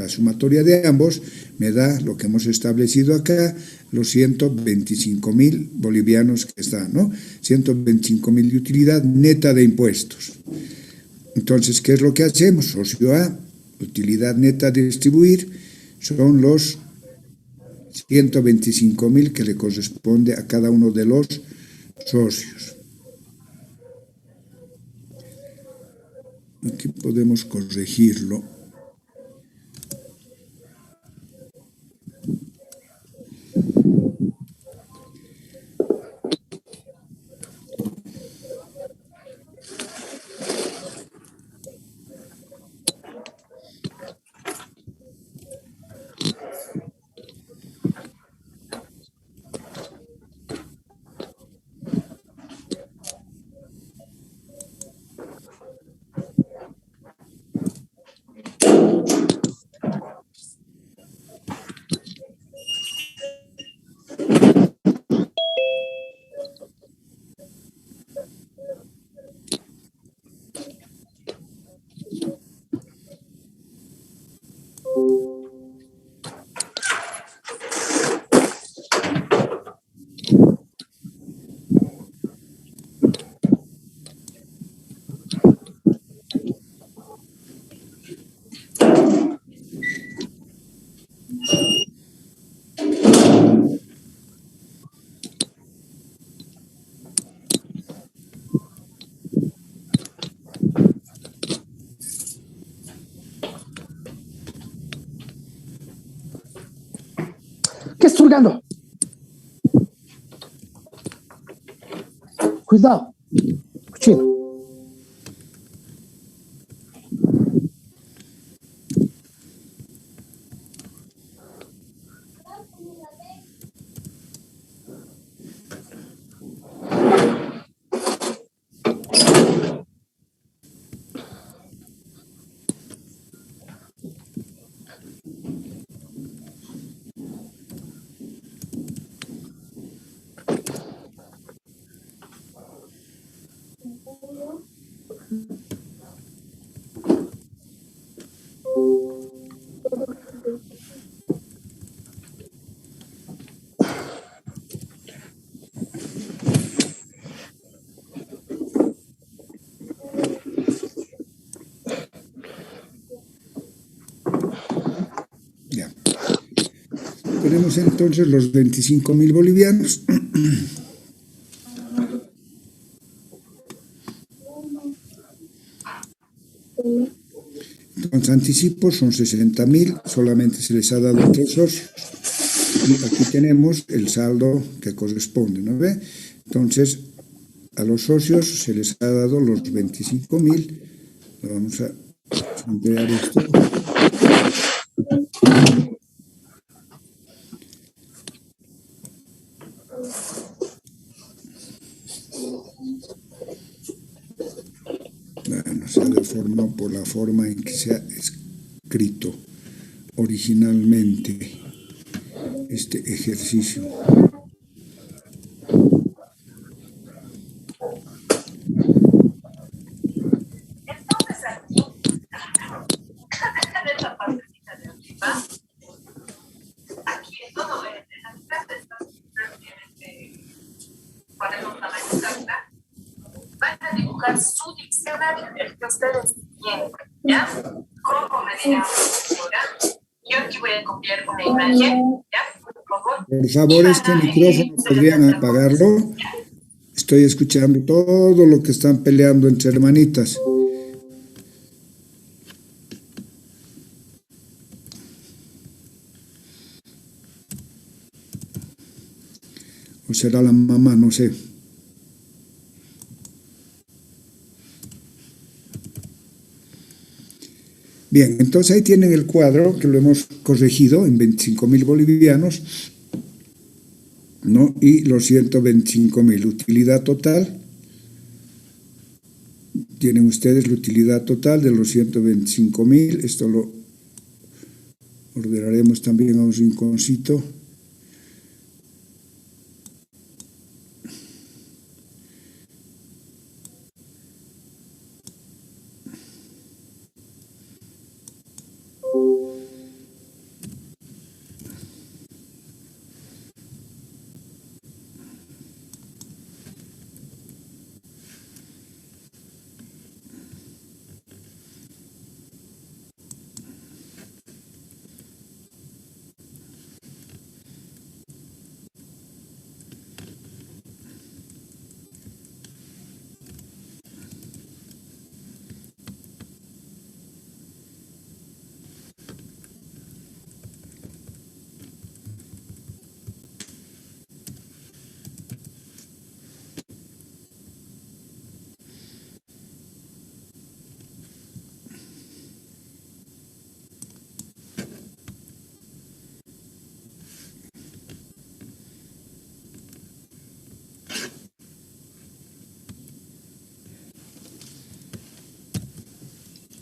la sumatoria de ambos me da lo que hemos establecido acá, los 125,000 bolivianos que están, ¿no? 125,000 de utilidad neta de impuestos. Entonces, ¿qué es lo que hacemos? Socio A, utilidad neta de distribuir, son los 125,000 que le corresponde a cada uno de los socios. Aquí podemos corregirlo. ¿Qué estás hurgando? Cuidado, cochino. Ya. Tenemos entonces los 25,000 bolivianos. Entonces, anticipos son 60,000, solamente se les ha dado a 3 socios. Y aquí tenemos el saldo que corresponde, ¿no ve? Entonces, a los socios se les ha dado los 25,000. Vamos a ampliar esto. Bueno, se ha deformado por la forma en que se ha escrito originalmente este ejercicio. Su diccionario, el que ustedes tienen, ¿ya? Como medida futura, yo aquí voy a copiar una imagen, ¿ya? Por favor, este micrófono, ¿podrían apagarlo? Estoy escuchando todo lo que están peleando entre hermanitas. O será la mamá, no sé. Bien, entonces ahí tienen el cuadro que lo hemos corregido en 25,000 bolivianos, ¿no? Y los 125,000. Utilidad total. Tienen ustedes la utilidad total de los 125,000. Esto lo ordenaremos también a un rinconcito.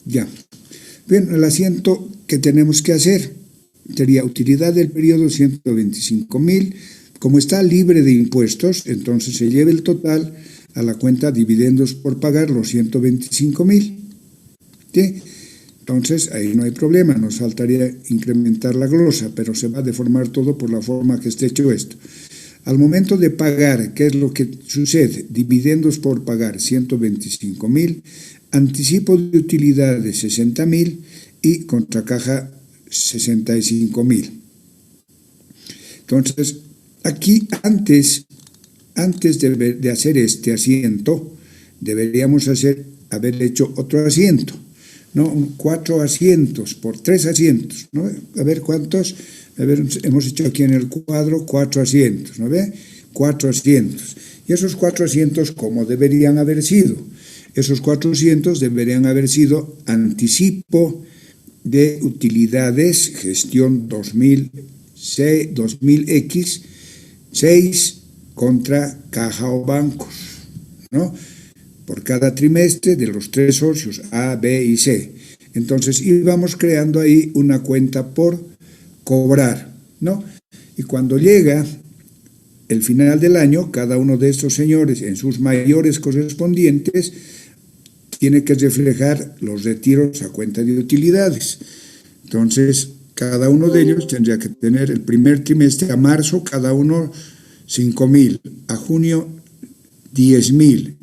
Ya. Bien, el asiento que tenemos que hacer sería utilidad del periodo 125,000. Como está libre de impuestos, entonces se lleva el total a la cuenta dividendos por pagar los 125,000. ¿Sí? Entonces, ahí no hay problema, nos faltaría incrementar la glosa, pero se va a deformar todo por la forma que esté hecho esto. Al momento de pagar, ¿qué es lo que sucede? Dividendos por pagar 125,000, anticipo de utilidades 60,000 y contracaja 65,000. Entonces, aquí antes de hacer este asiento, deberíamos haber hecho otro asiento, ¿no? 4 asientos por 3 asientos, ¿no? A ver cuántos, hemos hecho aquí en el cuadro 4 asientos, ¿no ve? 4 asientos. Y esos 4 asientos, ¿cómo deberían haber sido? Esos 4 asientos deberían haber sido anticipo de utilidades, gestión 2000X, 6 contra caja o bancos, ¿no? Por cada trimestre de los 3 socios A, B y C. Entonces íbamos creando ahí una cuenta por cobrar, ¿no? Y cuando llega el final del año, cada uno de estos señores en sus mayores correspondientes tiene que reflejar los retiros a cuenta de utilidades. Entonces, cada uno de ellos tendría que tener el primer trimestre a marzo, cada uno 5,000, a junio 10,000,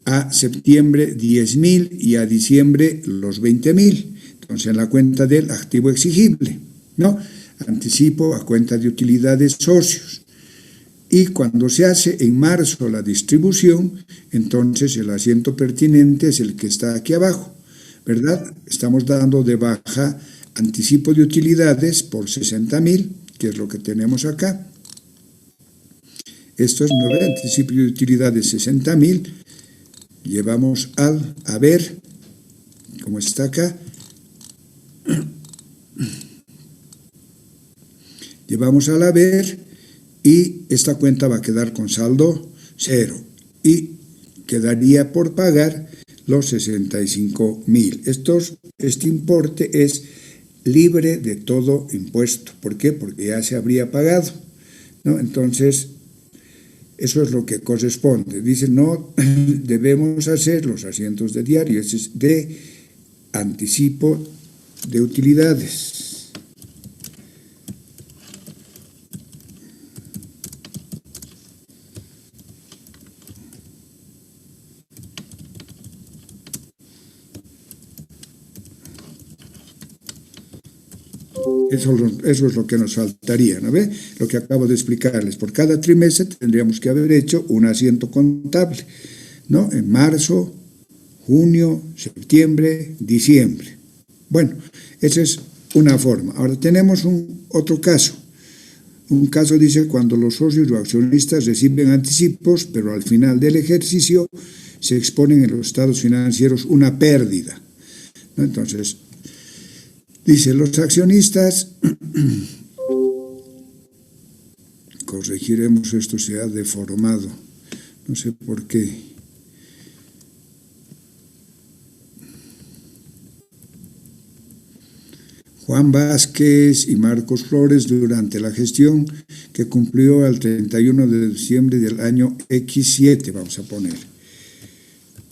a septiembre 10,000 y a diciembre los 20,000. Entonces, en la cuenta del activo exigible, ¿no? Anticipo a cuenta de utilidades socios. Y cuando se hace en marzo la distribución, entonces el asiento pertinente es el que está aquí abajo, ¿verdad? Estamos dando de baja anticipo de utilidades por 60,000, que es lo que tenemos acá. Esto es 9, anticipo de utilidades 60,000. Llevamos al haber, como está acá, llevamos al haber y esta cuenta va a quedar con saldo 0 y quedaría por pagar los 65,000. Este importe es libre de todo impuesto. ¿Por qué? Porque ya se habría pagado, ¿no? Entonces, eso es lo que corresponde. Dice, no debemos hacer los asientos de diario, ese es de anticipo de utilidades. Eso es lo que nos faltaría, ¿no ve? Lo que acabo de explicarles. Por cada trimestre tendríamos que haber hecho un asiento contable, ¿no? En marzo, junio, septiembre, diciembre. Bueno, esa es una forma. Ahora tenemos otro caso. Un caso dice cuando los socios o accionistas reciben anticipos, pero al final del ejercicio se exponen en los estados financieros una pérdida, ¿no? Entonces, dice, los accionistas, corregiremos, esto se ha deformado, no sé por qué. Juan Vázquez y Marcos Flores durante la gestión que cumplió al 31 de diciembre del año X7, vamos a poner,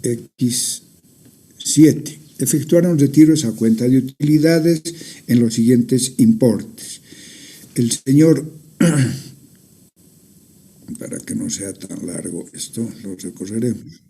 X7. Efectuaron retiros a cuenta de utilidades en los siguientes importes. El señor, para que no sea tan largo esto, lo recorreremos.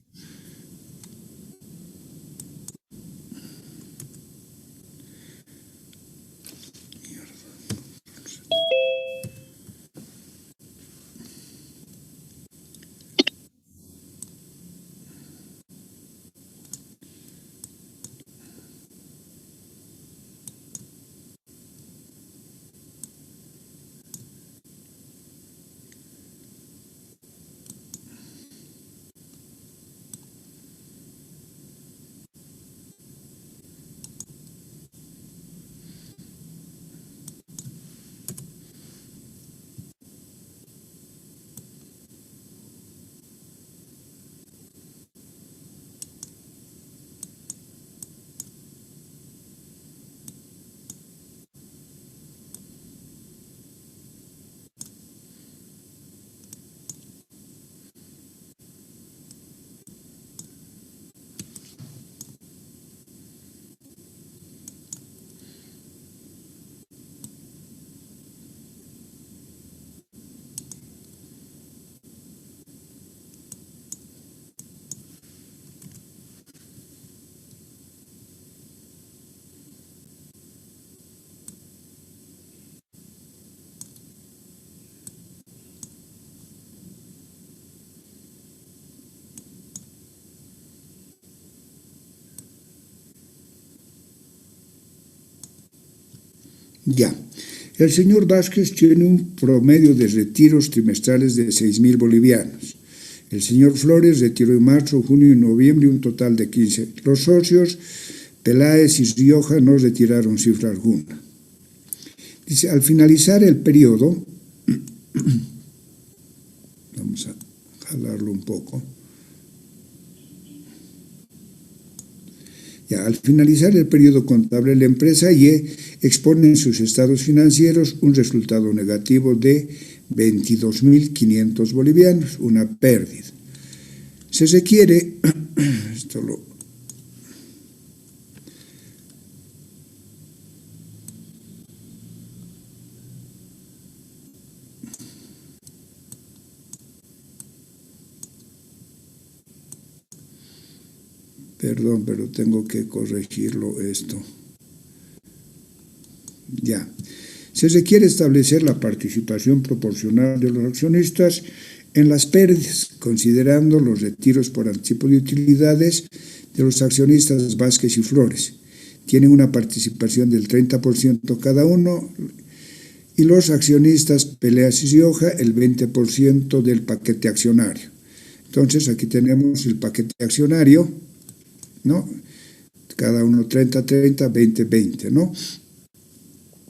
Ya. El señor Vázquez tiene un promedio de retiros trimestrales de 6.000 bolivianos. El señor Flores retiró en marzo, junio y noviembre un total de 15. Los socios Peláez y Rioja no retiraron cifra alguna. Dice, al finalizar el periodo, vamos a jalarlo un poco. Ya, al finalizar el periodo contable, la empresa IE expone en sus estados financieros un resultado negativo de 22.500 bolivianos, una pérdida. Se requiere, esto lo... Perdón, pero tengo que corregirlo esto. Ya. Se requiere establecer la participación proporcional de los accionistas en las pérdidas, considerando los retiros por anticipo de utilidades de los accionistas Vázquez y Flores. Tienen una participación del 30% cada uno y los accionistas Peláez y Rioja el 20% del paquete accionario. Entonces aquí tenemos el paquete accionario, ¿no? Cada uno 30-30, 20-20, ¿no?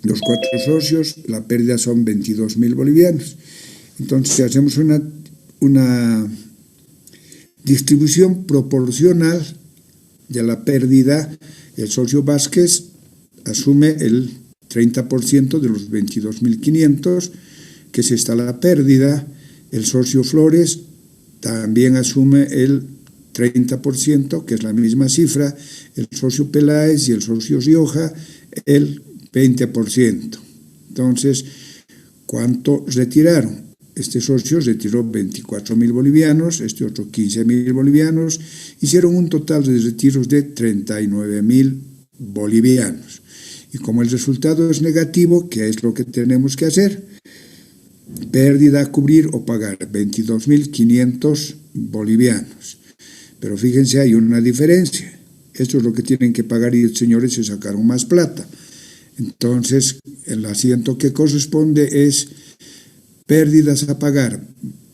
Los 4 socios, la pérdida son 22.000 bolivianos. Entonces, si hacemos una distribución proporcional de la pérdida, el socio Vázquez asume el 30% de los 22.500, que se está la pérdida. El socio Flores también asume el 30%, que es la misma cifra. El socio Peláez y el socio Rioja, el 20%. Entonces, ¿cuánto retiraron? Este socio retiró 24.000 bolivianos, este otro 15.000 bolivianos, hicieron un total de retiros de 39.000 bolivianos. Y como el resultado es negativo, ¿qué es lo que tenemos que hacer? Pérdida a cubrir o pagar 22.500 bolivianos. Pero fíjense, hay una diferencia. Esto es lo que tienen que pagar y los señores se sacaron más plata. Entonces, el asiento que corresponde es pérdidas a pagar.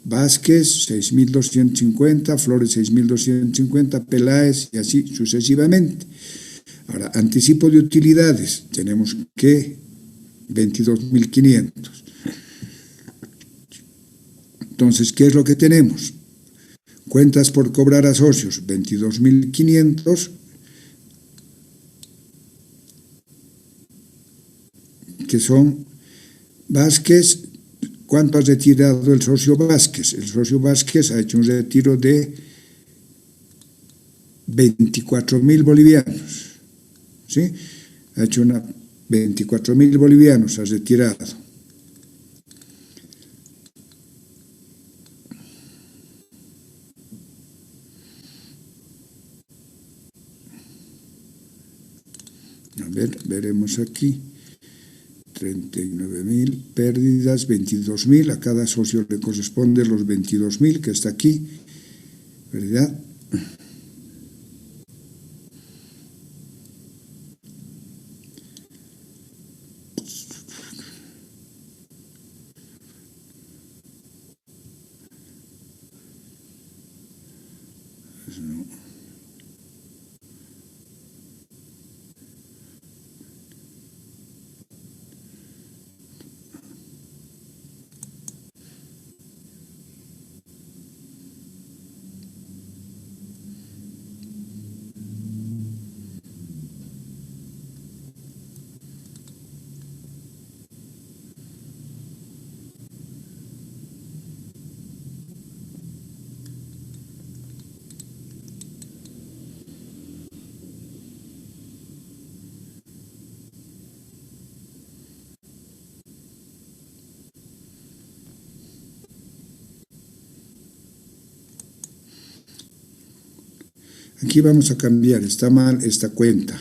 Vázquez, 6.250, Flores, 6.250, Peláez y así sucesivamente. Ahora, anticipo de utilidades, tenemos que 22.500. Entonces, ¿qué es lo que tenemos? Cuentas por cobrar a socios, 22.500, que son Vázquez. ¿Cuánto ha retirado el socio Vázquez? El socio Vázquez ha hecho un retiro de 24.000 bolivianos. ¿Sí? Ha hecho 24.000 bolivianos, ha retirado. A ver, veremos aquí. 39.000, pérdidas 22.000, a cada socio le corresponde los 22.000 que está aquí, ¿verdad? Aquí vamos a cambiar, está mal esta cuenta.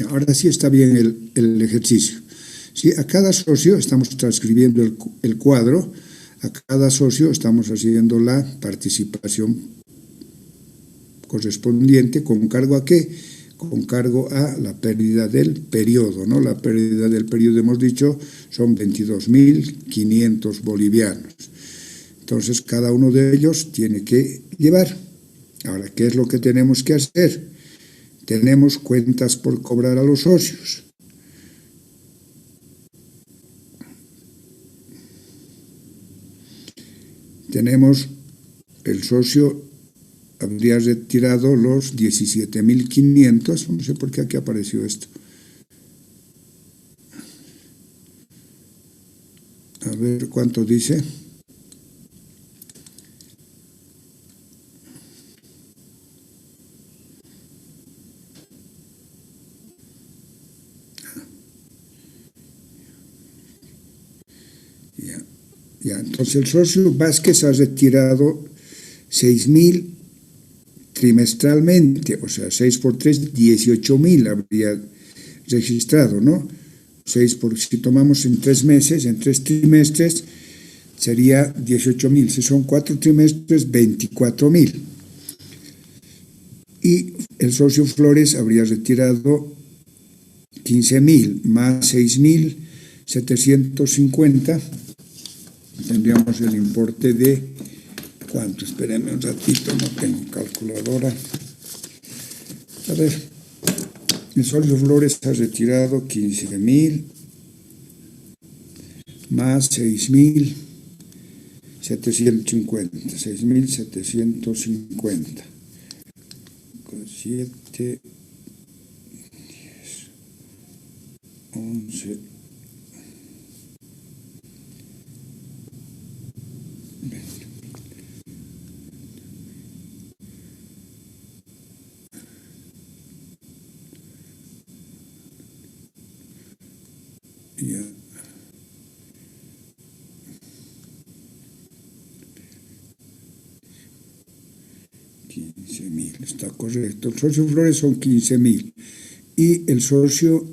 Ahora sí está bien el ejercicio. Sí, a cada socio estamos transcribiendo el cuadro, a cada socio estamos haciendo la participación correspondiente. ¿Con cargo a qué? Con cargo a la pérdida del periodo, ¿no? La pérdida del periodo, hemos dicho, son 22.500 bolivianos. Entonces, cada uno de ellos tiene que llevar. Ahora, ¿qué es lo que tenemos que hacer? Tenemos cuentas por cobrar a los socios. Tenemos, el socio habría retirado los 17.500, no sé por qué aquí apareció esto. A ver cuánto dice. Ya, entonces el socio Vázquez ha retirado 6.000 trimestralmente, o sea, 6 por 3, 18.000 habría registrado, ¿no? 6 por, si tomamos en 3 meses, en 3 trimestres, sería 18.000. Si son 4 trimestres, 24.000. Y el socio Flores habría retirado 15.000 más 6.750. Tendríamos el importe de ¿cuánto? Espérenme un ratito, no tengo calculadora. A ver, el socio Flores ha retirado 15.000 más 6.750. 6.750. 7, 10, 11. Ya. Está correcto. El socio Flores son 15.000 y el socio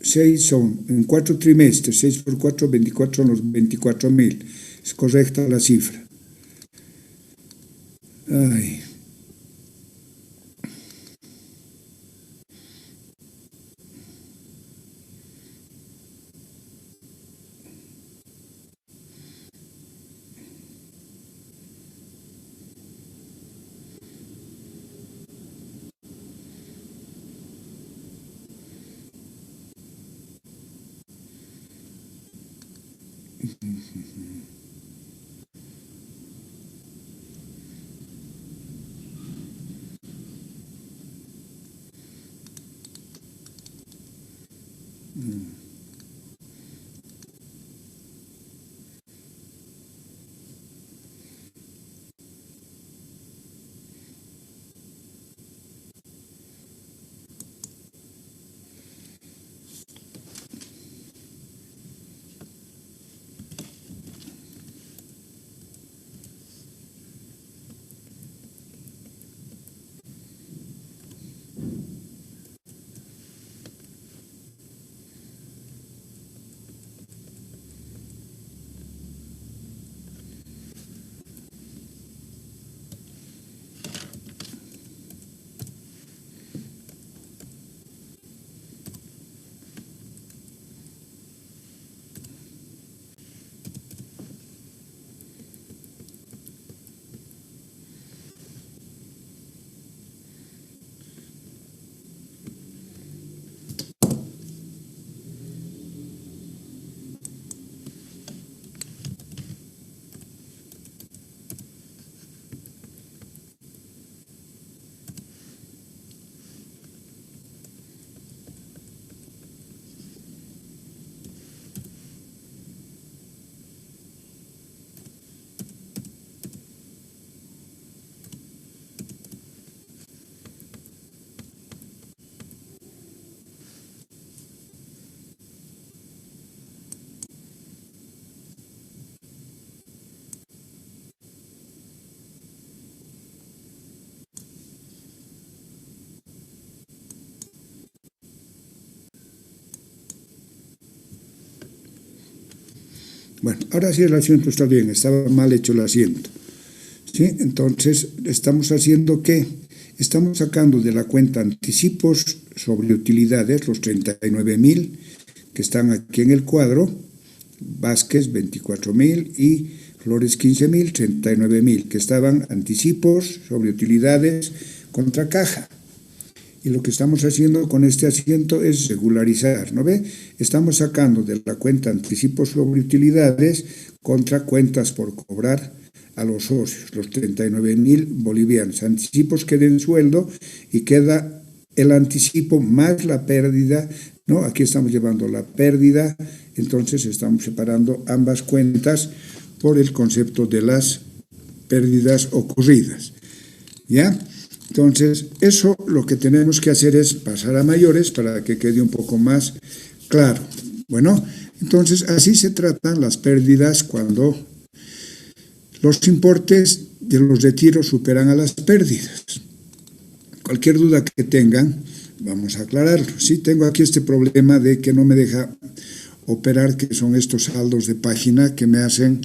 6 son en 4 trimestres, 6 por 4, 24 son los 24.000. Es correcta la cifra. Ay. Bueno, ahora sí el asiento está bien, estaba mal hecho el asiento. ¿Sí? Entonces, estamos haciendo ¿qué? Estamos sacando de la cuenta anticipos sobre utilidades, los 39.000 que están aquí en el cuadro, Vázquez 24.000 y Flores 15.000, 39.000, que estaban anticipos sobre utilidades contra caja. Y lo que estamos haciendo con este asiento es regularizar, ¿no ve? Estamos sacando de la cuenta anticipos sobre utilidades contra cuentas por cobrar a los socios, los 39.000 bolivianos. Anticipos que den sueldo y queda el anticipo más la pérdida, ¿no? Aquí estamos llevando la pérdida, entonces estamos separando ambas cuentas por el concepto de las pérdidas ocurridas, ¿ya? Entonces, eso lo que tenemos que hacer es pasar a mayores para que quede un poco más claro. Bueno, entonces así se tratan las pérdidas cuando los importes de los retiros superan a las pérdidas. Cualquier duda que tengan, vamos a aclararlo. Sí, tengo aquí este problema de que no me deja operar, que son estos saldos de página que me hacen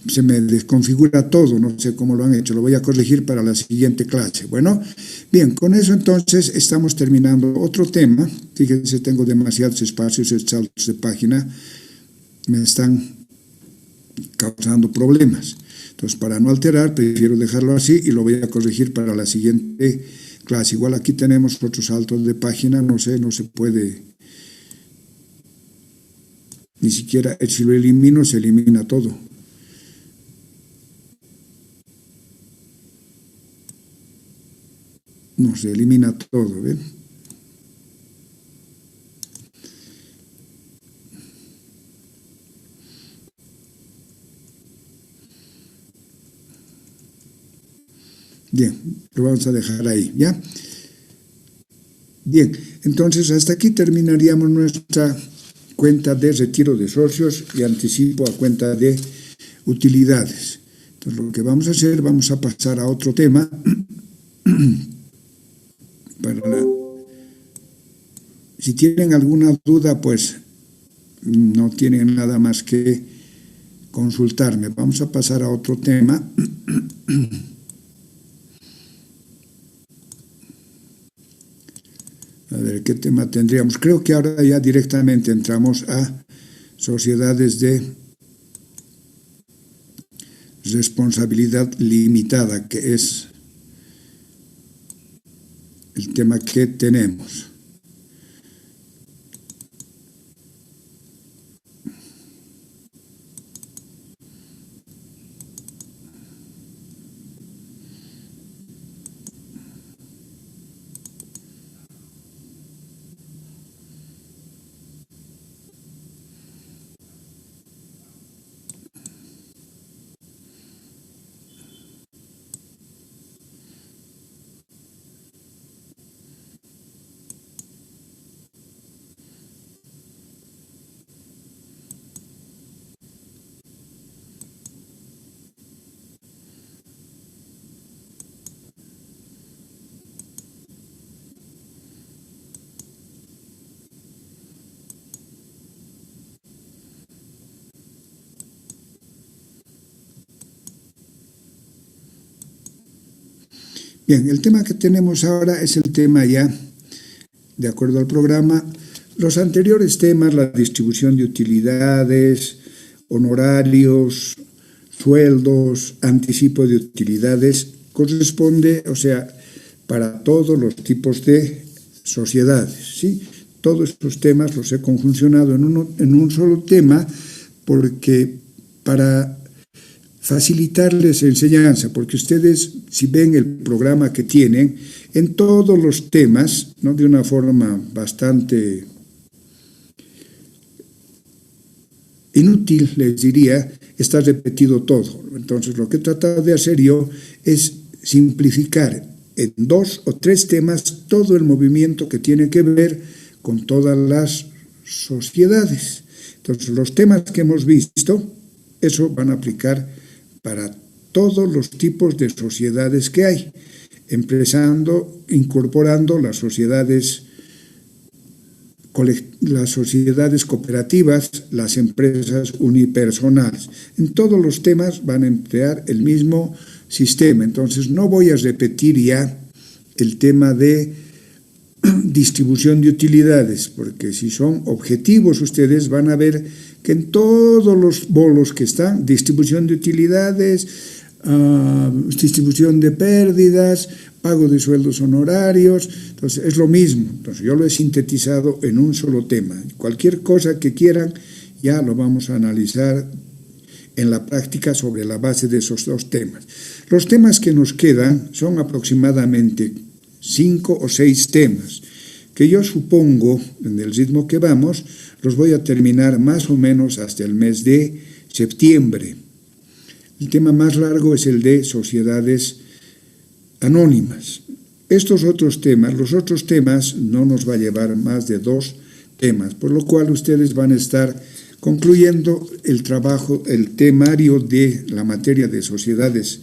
se me desconfigura todo, no sé cómo lo han hecho, lo voy a corregir para la siguiente clase. Bueno, bien, con eso entonces estamos terminando otro tema. Fíjense, tengo demasiados espacios, saltos de página me están causando problemas. Entonces, para no alterar, prefiero dejarlo así y lo voy a corregir para la siguiente clase. Igual aquí tenemos otros saltos de página, no sé, no se puede, ni siquiera si lo elimino, se elimina todo. No, se elimina todo, ¿ven? Bien, lo vamos a dejar ahí, ¿ya? Bien, entonces hasta aquí terminaríamos nuestra cuenta de retiro de socios y anticipo a cuenta de utilidades. Entonces lo que vamos a hacer, vamos a pasar a otro tema. Si tienen alguna duda, pues no tienen nada más que consultarme. Vamos a pasar a otro tema. A ver, ¿qué tema tendríamos? Creo que ahora ya directamente entramos a sociedades de responsabilidad limitada, que es el tema que tenemos. Bien, el tema que tenemos ahora es el tema ya, de acuerdo al programa. Los anteriores temas, la distribución de utilidades, honorarios, sueldos, anticipo de utilidades, corresponde, o sea, para todos los tipos de sociedades, ¿sí? Todos estos temas los he conjuncionado en un solo tema porque para facilitarles enseñanza, porque ustedes, si ven el programa que tienen, en todos los temas, ¿no?, de una forma bastante inútil, les diría, está repetido todo. Entonces, lo que he tratado de hacer yo es simplificar en 2 o 3 temas todo el movimiento que tiene que ver con todas las sociedades. Entonces, los temas que hemos visto, eso van a aplicar para todos los tipos de sociedades que hay, incorporando las sociedades las sociedades cooperativas, las empresas unipersonales. En todos los temas van a emplear el mismo sistema. Entonces, no voy a repetir ya el tema de distribución de utilidades, porque si son objetivos ustedes van a ver que en todos los bolos que están, distribución de utilidades, distribución de pérdidas, pago de sueldos honorarios, entonces es lo mismo. Entonces yo lo he sintetizado en un solo tema. Cualquier cosa que quieran ya lo vamos a analizar en la práctica sobre la base de esos dos temas. Los temas que nos quedan son aproximadamente 5 o 6 temas, que yo supongo, en el ritmo que vamos, los voy a terminar más o menos hasta el mes de septiembre. El tema más largo es el de sociedades anónimas. Estos otros temas, los otros temas no nos va a llevar más de 2 temas, por lo cual ustedes van a estar concluyendo el trabajo, el temario de la materia de sociedades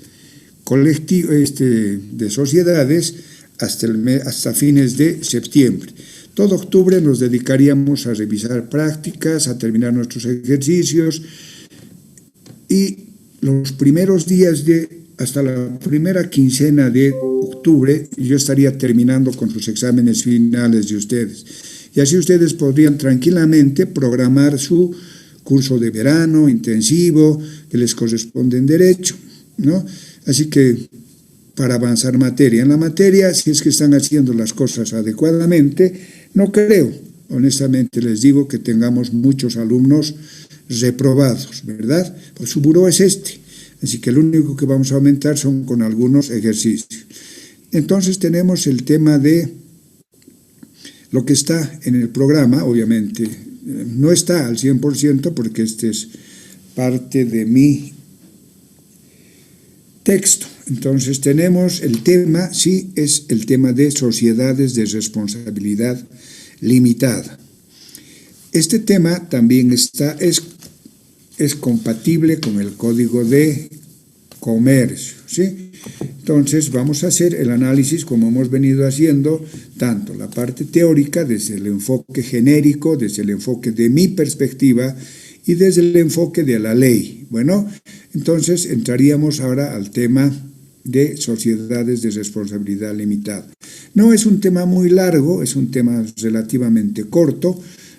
de sociedades hasta fines de septiembre. Todo octubre nos dedicaríamos a revisar prácticas, a terminar nuestros ejercicios y los primeros días hasta la primera quincena de octubre yo estaría terminando con sus exámenes finales de ustedes. Y así ustedes podrían tranquilamente programar su curso de verano intensivo que les corresponde en derecho, ¿no? Así que para avanzar en la materia, si es que están haciendo las cosas adecuadamente, no creo, honestamente les digo, que tengamos muchos alumnos reprobados, ¿verdad? Pues su buró es este, así que lo único que vamos a aumentar son con algunos ejercicios. Entonces tenemos el tema de lo que está en el programa, obviamente no está al 100% porque este es parte de mi texto. Entonces tenemos el tema, sí, es el tema de sociedades de responsabilidad limitada. Este tema también es compatible con el Código de Comercio, ¿sí? Entonces vamos a hacer el análisis como hemos venido haciendo, tanto la parte teórica desde el enfoque genérico, desde el enfoque de mi perspectiva y desde el enfoque de la ley. Bueno, entonces entraríamos ahora al tema de sociedades de responsabilidad limitada. No es un tema muy largo, es un tema relativamente corto,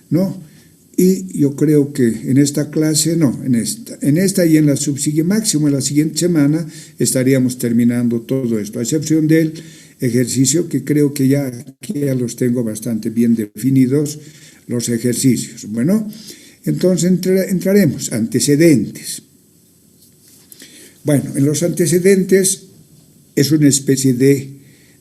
¿no? Y yo creo que en esta clase, en esta y en la subsiguiente, máximo en la siguiente semana, estaríamos terminando todo esto, a excepción del ejercicio que creo que ya los tengo bastante bien definidos, los ejercicios. Bueno, entonces entraremos, antecedentes. Bueno, en los antecedentes es una especie de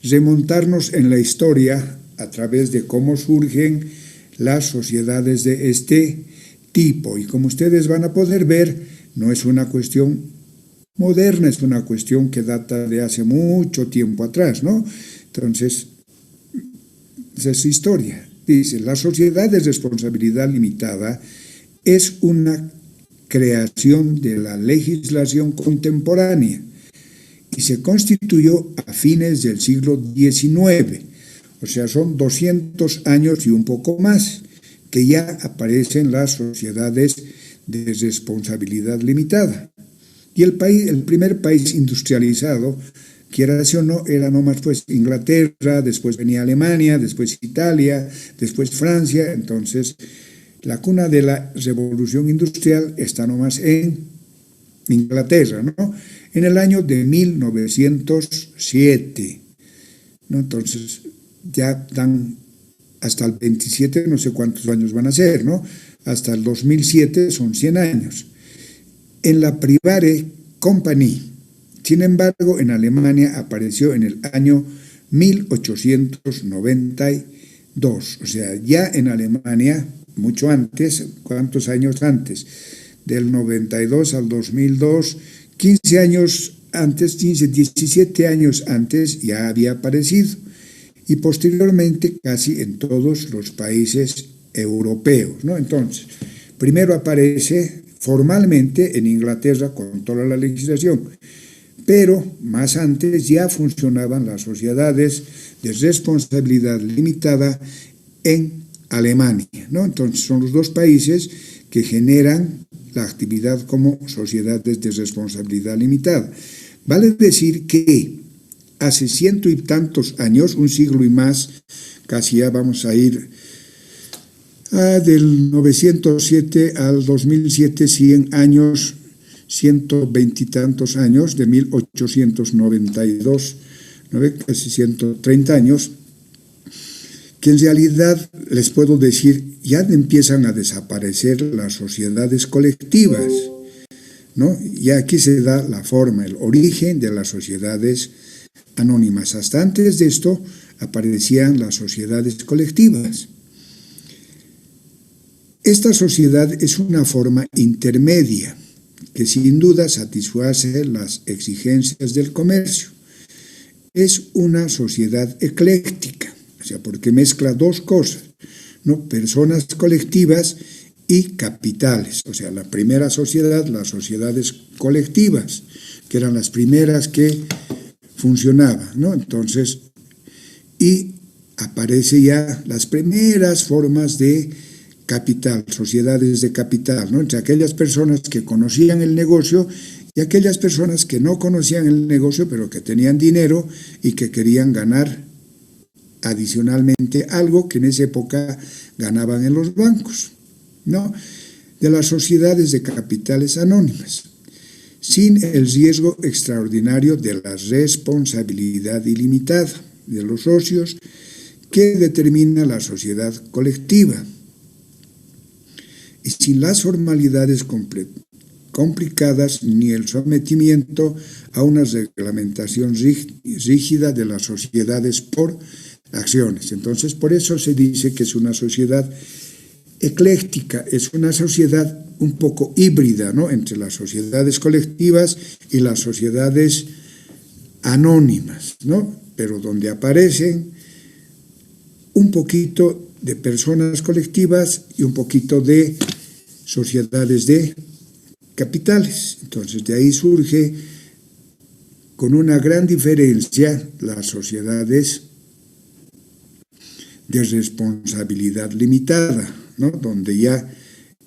remontarnos en la historia a través de cómo surgen las sociedades de este tipo. Y como ustedes van a poder ver, no es una cuestión moderna, es una cuestión que data de hace mucho tiempo atrás, ¿no? Entonces, esa es historia. Dice, la sociedad de responsabilidad limitada es una creación de la legislación contemporánea y se constituyó a fines del siglo XIX. O sea, son 200 años y un poco más que ya aparecen las sociedades de responsabilidad limitada. Y el primer país industrializado, quiera o no, era nomás pues Inglaterra, después venía Alemania, después Italia, después Francia. Entonces, la cuna de la revolución industrial está nomás en Inglaterra, ¿no? En el año de 1907, ¿no? Entonces, ya dan hasta el 27, no sé cuántos años van a ser, ¿no? Hasta el 2007 son 100 años. En la Private Company, sin embargo, en Alemania apareció en el año 1892. O sea, ya en Alemania, mucho antes, ¿cuántos años antes? Del 92 al 2002, 15 años antes, 17 años antes ya había aparecido. Y posteriormente casi en todos los países europeos, ¿no? Entonces, primero aparece formalmente en Inglaterra con toda la legislación, pero más antes ya funcionaban las sociedades de responsabilidad limitada en Alemania, ¿no? Entonces son los dos países que generan la actividad como sociedades de responsabilidad limitada. Vale decir que hace ciento y tantos años, un siglo y más, casi ya vamos a ir del 907 al 2007, 100 años, 120 y tantos años, de 1892, casi 130 años, que en realidad les puedo decir, ya empiezan a desaparecer las sociedades colectivas, ¿no? Y aquí se da la forma, el origen de las sociedades anónimas. Hasta antes de esto aparecían las sociedades colectivas. Esta sociedad es una forma intermedia que sin duda satisface las exigencias del comercio. Es una sociedad ecléctica, o sea, porque mezcla dos cosas, ¿no? Personas colectivas y capitales. O sea, la primera sociedad, las sociedades colectivas, que eran las primeras que funcionaban, ¿no? Entonces, y aparece ya las primeras formas de capital, sociedades de capital, ¿no? Entre aquellas personas que conocían el negocio y aquellas personas que no conocían el negocio, pero que tenían dinero y que querían ganar adicionalmente algo que en esa época ganaban en los bancos, ¿no? De las sociedades de capitales anónimas, sin el riesgo extraordinario de la responsabilidad ilimitada de los socios que determina la sociedad colectiva, y sin las formalidades complicadas ni el sometimiento a una reglamentación rígida de las sociedades por acciones. Entonces, por eso se dice que es una sociedad ecléctica, es una sociedad un poco híbrida, ¿no? Entre las sociedades colectivas y las sociedades anónimas, ¿no? Pero donde aparecen un poquito de personas colectivas y un poquito de sociedades de capitales. Entonces, de ahí surge con una gran diferencia las sociedades de responsabilidad limitada, ¿no? Donde ya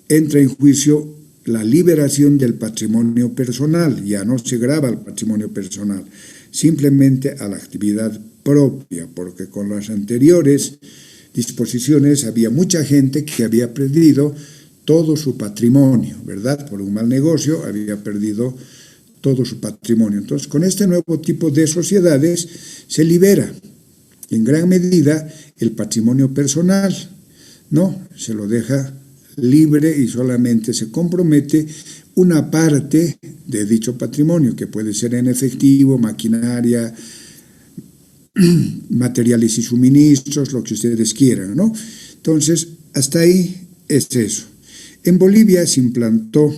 entra en juicio la liberación del patrimonio personal, ya no se grava el patrimonio personal, simplemente a la actividad propia, porque con las anteriores disposiciones había mucha gente que había perdido todo su patrimonio, ¿verdad? Por un mal negocio había perdido todo su patrimonio. Entonces, con este nuevo tipo de sociedades se libera en gran medida el patrimonio personal, ¿no? Se lo deja libre y solamente se compromete una parte de dicho patrimonio, que puede ser en efectivo, maquinaria, materiales y suministros, lo que ustedes quieran, ¿no? Entonces, hasta ahí es eso. En Bolivia se implantó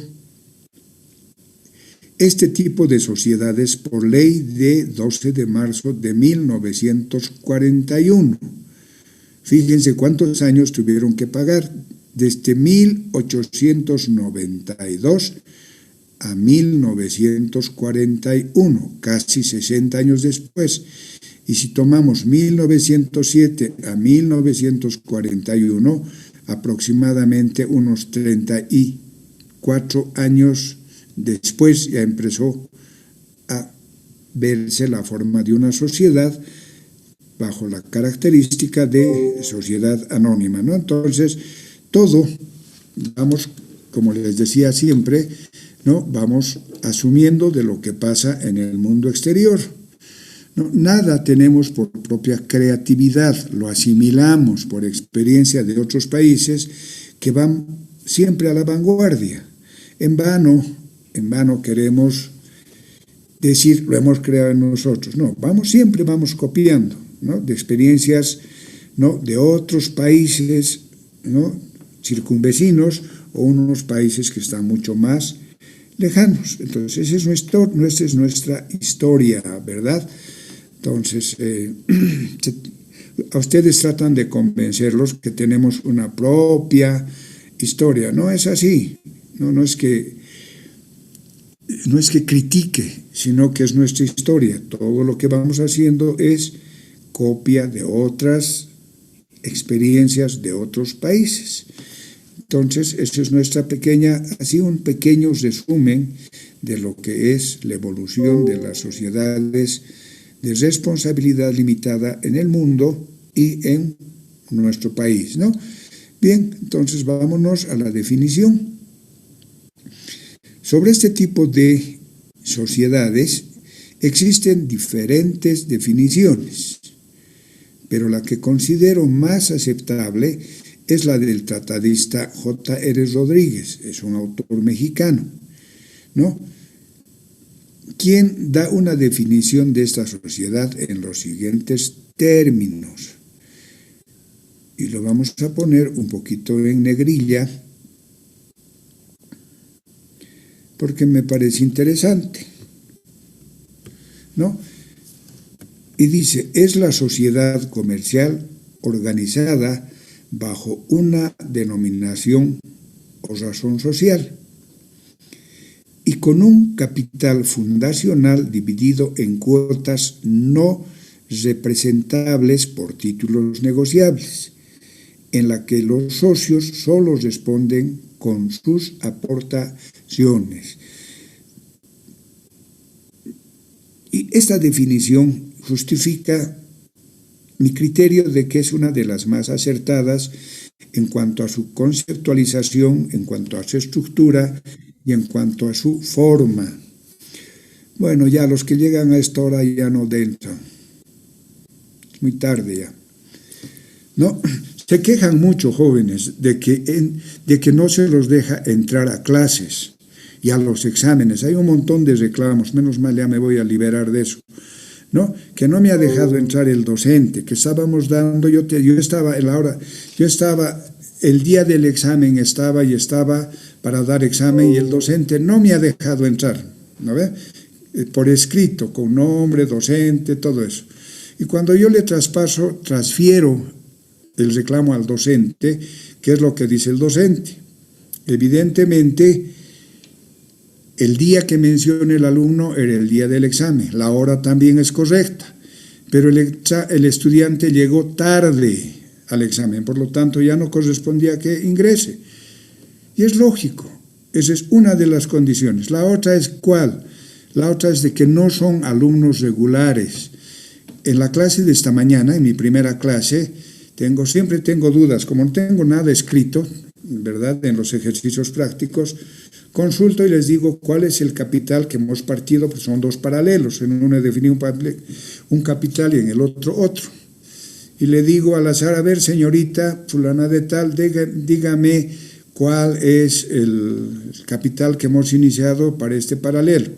este tipo de sociedades por ley de 12 de marzo de 1941. Fíjense cuántos años tuvieron que pagar, desde 1892 a 1941, casi 60 años después. Y si tomamos 1907 a 1941, aproximadamente unos 34 años después ya empezó a verse la forma de una sociedad bajo la característica de sociedad anónima, ¿no? Entonces, todo, vamos, como les decía siempre, ¿no? Vamos asumiendo de lo que pasa en el mundo exterior. No, nada tenemos por propia creatividad, lo asimilamos por experiencia de otros países que van siempre a la vanguardia. En vano queremos decir, lo hemos creado nosotros. No, siempre vamos copiando, ¿no? De experiencias, ¿no? De otros países, ¿no? Circunvecinos o unos países que están mucho más lejanos. Entonces, esa es nuestra historia, ¿verdad? Entonces, a ustedes tratan de convencerlos que tenemos una propia historia. No es así. No es que critique, sino que es nuestra historia. Todo lo que vamos haciendo es copia de otras experiencias de otros países. Entonces, esa es nuestra pequeña, así un pequeño resumen de lo que es la evolución de las sociedades de responsabilidad limitada en el mundo y en nuestro país, ¿no? Bien, entonces vámonos a la definición. Sobre este tipo de sociedades existen diferentes definiciones, pero la que considero más aceptable es la del tratadista J.R. Rodríguez, es un autor mexicano, ¿no? Quien da una definición de esta sociedad en los siguientes términos. Y lo vamos a poner un poquito en negrilla, porque me parece interesante, ¿no? Y dice, es la sociedad comercial organizada bajo una denominación o razón social y con un capital fundacional dividido en cuotas no representables por títulos negociables, en la que los socios solo responden con sus aportaciones. Y esta definición justifica mi criterio de que es una de las más acertadas en cuanto a su conceptualización, en cuanto a su estructura y en cuanto a su forma. Bueno, ya los que llegan a esta hora ya no entran. Es muy tarde ya. ¿No? Se quejan mucho jóvenes de que no se los deja entrar a clases y a los exámenes. Hay un montón de reclamos, menos mal ya me voy a liberar de eso, ¿no? Que no me ha dejado entrar el docente, que estábamos dando, yo estaba en la hora, el día del examen estaba para dar examen y el docente no me ha dejado entrar, ¿no ve? Por escrito, con nombre, docente, todo eso. Y cuando yo le transfiero el reclamo al docente, ¿qué es lo que dice el docente? Evidentemente, el día que menciona el alumno era el día del examen, la hora también es correcta, pero el estudiante llegó tarde al examen, por lo tanto ya no correspondía que ingrese. Y es lógico, esa es una de las condiciones. La otra es ¿cuál? La otra es de que no son alumnos regulares. En la clase de esta mañana, en mi primera clase, siempre tengo dudas, como no tengo nada escrito, ¿verdad?, en los ejercicios prácticos, consulto y les digo cuál es el capital que hemos partido, pues son dos paralelos, en uno he definido un capital y en el otro. Y le digo al azar, a ver, señorita fulana de tal, dígame cuál es el capital que hemos iniciado para este paralelo.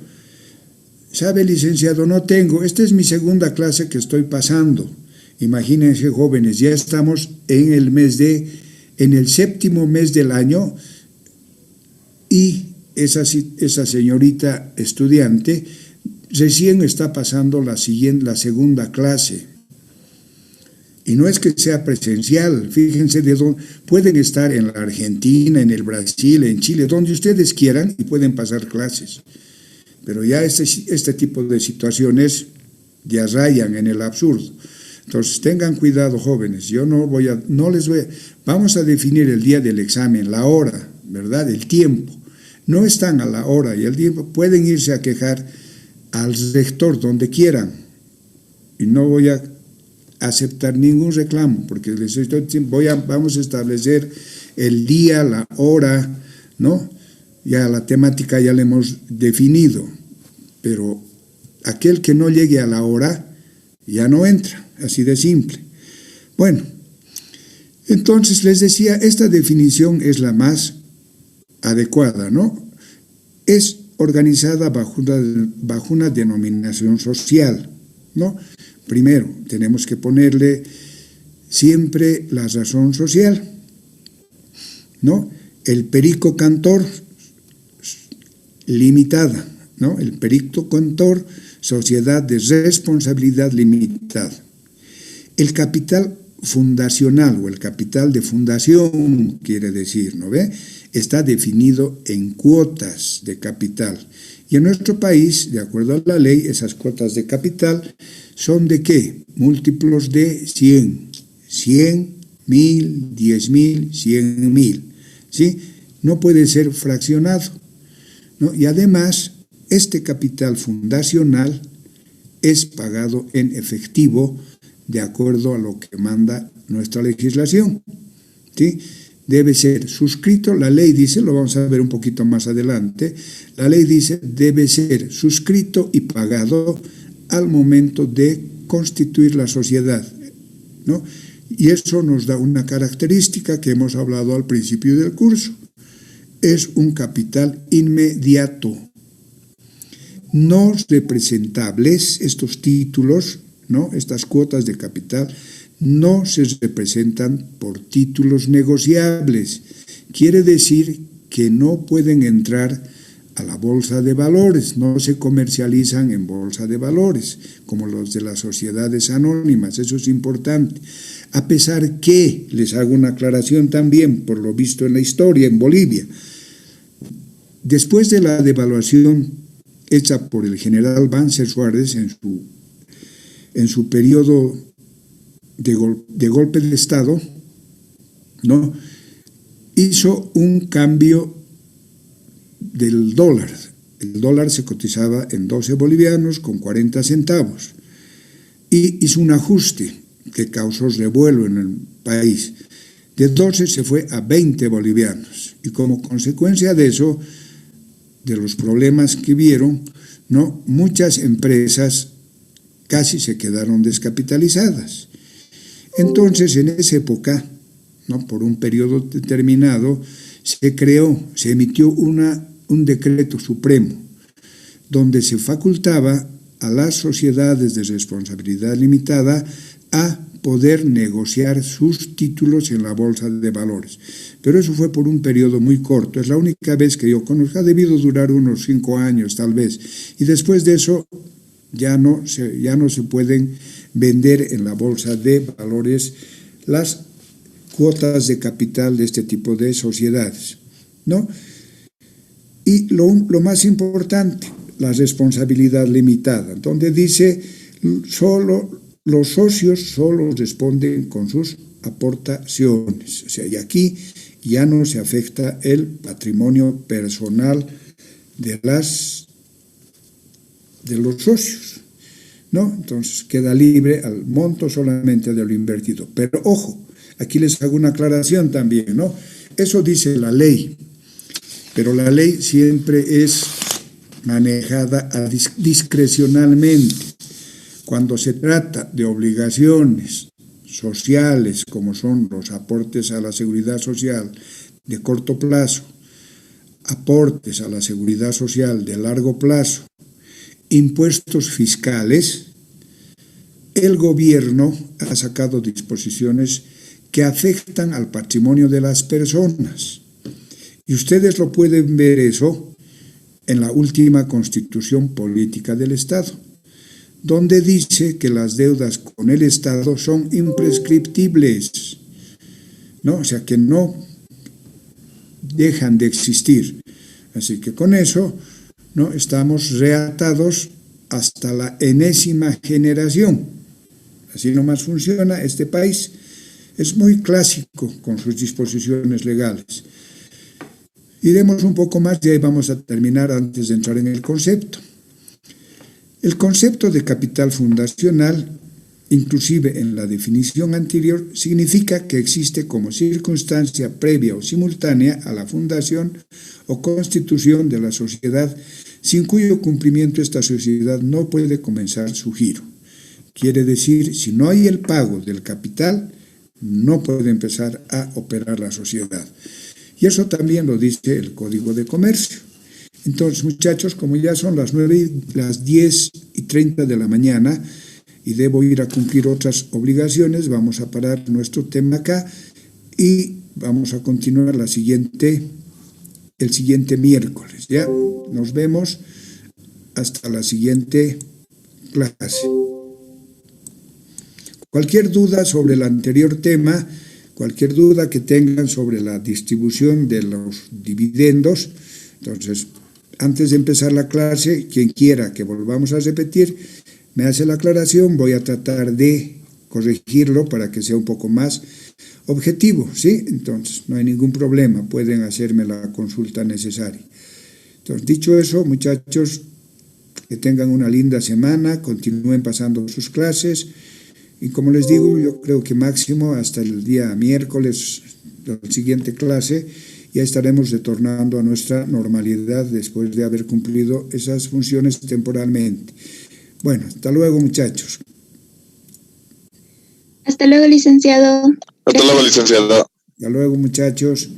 ¿Sabe, licenciado? No tengo, esta es mi segunda clase que estoy pasando. Imagínense, jóvenes, ya estamos en el séptimo mes del año y esa señorita estudiante recién está pasando la segunda clase. Y no es que sea presencial, fíjense de dónde pueden estar, en la Argentina, en el Brasil, en Chile, donde ustedes quieran y pueden pasar clases. Pero ya este tipo de situaciones ya rayan en el absurdo. Entonces tengan cuidado, jóvenes, vamos a definir el día del examen, la hora, ¿verdad?, el tiempo. No están a la hora y el tiempo, pueden irse a quejar al rector donde quieran y no voy a aceptar ningún reclamo porque vamos a establecer el día, la hora, ¿no? Ya la temática ya la hemos definido, pero aquel que no llegue a la hora ya no entra, así de simple. Bueno, entonces les decía, esta definición es la más adecuada, ¿no? Es organizada bajo una denominación social, ¿no? Primero, tenemos que ponerle siempre la razón social, ¿no? El perico cantor limitada, ¿no? El perico cantor, sociedad de responsabilidad limitada. El capital fundacional o el capital de fundación, quiere decir, ¿no ve? Está definido en cuotas de capital. Y en nuestro país, de acuerdo a la ley, esas cuotas de capital son ¿de qué? Múltiplos de 100. 100 1.000, 10.000, 100.000, ¿sí? No puede ser fraccionado, ¿no? Y además, este capital fundacional es pagado en efectivo de acuerdo a lo que manda nuestra legislación, ¿sí? Debe ser suscrito, la ley dice, lo vamos a ver un poquito más adelante, la ley dice debe ser suscrito y pagado al momento de constituir la sociedad, ¿no? Y eso nos da una característica que hemos hablado al principio del curso. Es un capital inmediato. No representables, estos títulos, ¿no? Estas cuotas de capital, no se representan por títulos negociables. Quiere decir que no pueden entrar a la bolsa de valores, no se comercializan en bolsa de valores, como los de las sociedades anónimas, eso es importante. A pesar que, les hago una aclaración también, por lo visto en la historia en Bolivia, después de la devaluación hecha por el general Banzer Suárez en su periodo de golpe de Estado, ¿no? Hizo un cambio del dólar. El dólar se cotizaba en 12 bolivianos con 40 centavos y hizo un ajuste que causó revuelo en el país. De 12 se fue a 20 bolivianos y como consecuencia de eso, de los problemas que vieron, ¿no? Muchas empresas casi se quedaron descapitalizadas. Entonces, en esa época, ¿no? Por un periodo determinado, se emitió un decreto supremo donde se facultaba a las sociedades de responsabilidad limitada a poder negociar sus títulos en la bolsa de valores. Pero eso fue por un periodo muy corto, es la única vez que yo conozco, ha debido durar unos 5 años tal vez, y después de eso ya no se pueden vender en la bolsa de valores las cuotas de capital de este tipo de sociedades, ¿no? Y lo más importante, la responsabilidad limitada, donde dice solo los socios solo responden con sus aportaciones. O sea, y aquí ya no se afecta el patrimonio personal de los socios, ¿no? Entonces queda libre al monto solamente de lo invertido. Pero ojo, aquí les hago una aclaración también, ¿no? Eso dice la ley, pero la ley siempre es manejada discrecionalmente. Cuando se trata de obligaciones sociales, como son los aportes a la seguridad social de corto plazo, aportes a la seguridad social de largo plazo, impuestos fiscales, el gobierno ha sacado disposiciones que afectan al patrimonio de las personas. Y ustedes lo pueden ver eso en la última Constitución Política del Estado, donde dice que las deudas con el Estado son imprescriptibles, ¿no? O sea, que no dejan de existir. Así que con eso, ¿no? Estamos reatados hasta la enésima generación. Así nomás funciona este país. Es muy clásico con sus disposiciones legales. Iremos un poco más y ahí vamos a terminar antes de entrar en el concepto. El concepto de capital fundacional, inclusive en la definición anterior, significa que existe como circunstancia previa o simultánea a la fundación o constitución de la sociedad, sin cuyo cumplimiento esta sociedad no puede comenzar su giro. Quiere decir, si no hay el pago del capital, no puede empezar a operar la sociedad. Y eso también lo dice el Código de Comercio. Entonces, muchachos, como ya son las 10:30 de la mañana y debo ir a cumplir otras obligaciones, vamos a parar nuestro tema acá y vamos a continuar el siguiente miércoles. ¿Ya? Nos vemos hasta la siguiente clase. Cualquier duda sobre el anterior tema, cualquier duda que tengan sobre la distribución de los dividendos, entonces, antes de empezar la clase, quien quiera que volvamos a repetir, me hace la aclaración, voy a tratar de corregirlo para que sea un poco más objetivo, ¿sí? Entonces, no hay ningún problema, pueden hacerme la consulta necesaria. Entonces, dicho eso, muchachos, que tengan una linda semana, continúen pasando sus clases, y como les digo, yo creo que máximo hasta el día miércoles de la siguiente clase, ya estaremos retornando a nuestra normalidad después de haber cumplido esas funciones temporalmente. Bueno, hasta luego, muchachos. Hasta luego, licenciado. Hasta luego, licenciado. Hasta luego, muchachos.